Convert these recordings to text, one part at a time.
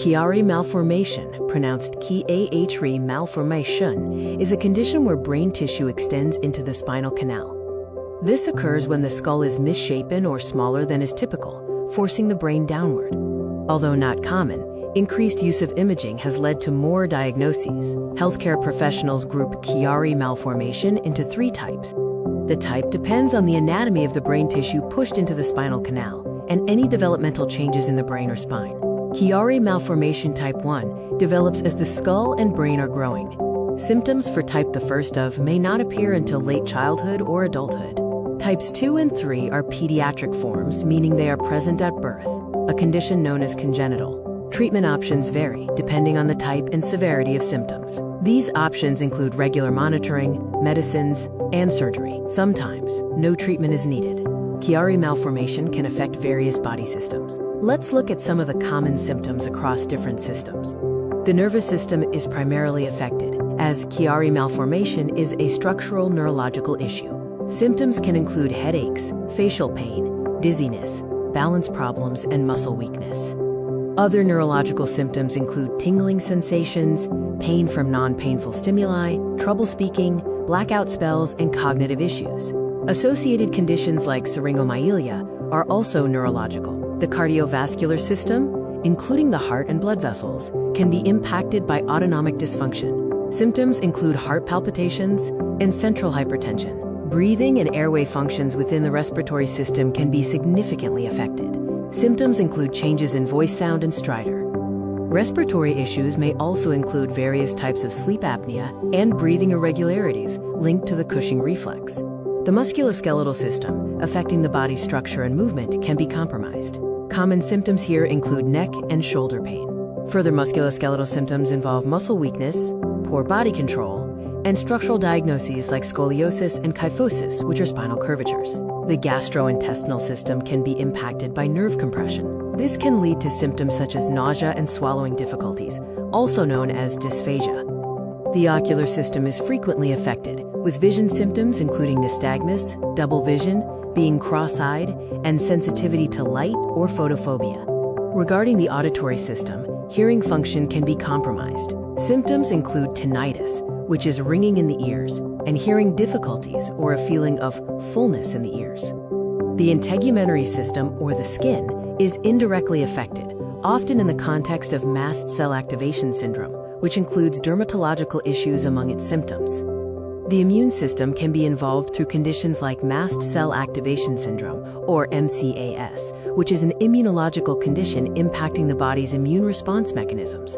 Chiari Malformation, pronounced Chiari Malformation, is a condition where brain tissue extends into the spinal canal. This occurs when the skull is misshapen or smaller than is typical, forcing the brain downward. Although not common, increased use of imaging has led to more diagnoses. Healthcare professionals group Chiari Malformation into 3 types. The type depends on the anatomy of the brain tissue pushed into the spinal canal and any developmental changes in the brain or spine. Chiari Malformation Type 1 develops as the skull and brain are growing. Symptoms for type the first of may not appear until late childhood or adulthood. Types 2 and 3 are pediatric forms, meaning they are present at birth, a condition known as congenital. Treatment options vary depending on the type and severity of symptoms. These options include regular monitoring, medicines, and surgery. Sometimes, no treatment is needed. Chiari Malformation can affect various body systems. Let's look at some of the common symptoms across different systems. The nervous system is primarily affected, as Chiari Malformation is a structural neurological issue. Symptoms can include headaches, facial pain, dizziness, balance problems, and muscle weakness. Other neurological symptoms include tingling sensations, pain from non-painful stimuli, trouble speaking, blackout spells, and cognitive issues. Associated conditions like syringomyelia are also neurological. The cardiovascular system, including the heart and blood vessels, can be impacted by autonomic dysfunction. Symptoms include heart palpitations and central hypertension. Breathing and airway functions within the respiratory system can be significantly affected. Symptoms include changes in voice sound and stridor. Respiratory issues may also include various types of sleep apnea and breathing irregularities linked to the Cushing reflex. The musculoskeletal system, affecting the body's structure and movement, can be compromised. Common symptoms here include neck and shoulder pain. Further musculoskeletal symptoms involve muscle weakness, poor body control, and structural diagnoses like scoliosis and kyphosis, which are spinal curvatures. The gastrointestinal system can be impacted by nerve compression. This can lead to symptoms such as nausea and swallowing difficulties, also known as dysphagia. The ocular system is frequently affected, with vision symptoms including nystagmus, double vision, being cross-eyed, and sensitivity to light or photophobia. Regarding the auditory system, hearing function can be compromised. Symptoms include tinnitus, which is ringing in the ears, and hearing difficulties or a feeling of fullness in the ears. The integumentary system, or the skin, is indirectly affected, often in the context of mast cell activation syndrome, which includes dermatological issues among its symptoms. The immune system can be involved through conditions like mast cell activation syndrome, or MCAS, which is an immunological condition impacting the body's immune response mechanisms.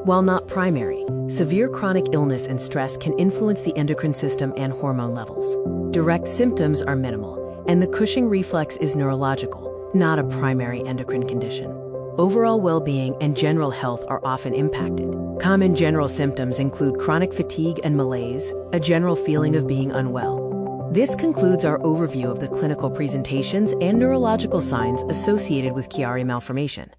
While not primary, severe chronic illness and stress can influence the endocrine system and hormone levels. Direct symptoms are minimal, and the Cushing reflex is neurological, not a primary endocrine condition. Overall well-being and general health are often impacted. Common general symptoms include chronic fatigue and malaise, a general feeling of being unwell. This concludes our overview of the clinical presentations and neurological signs associated with Chiari Malformation.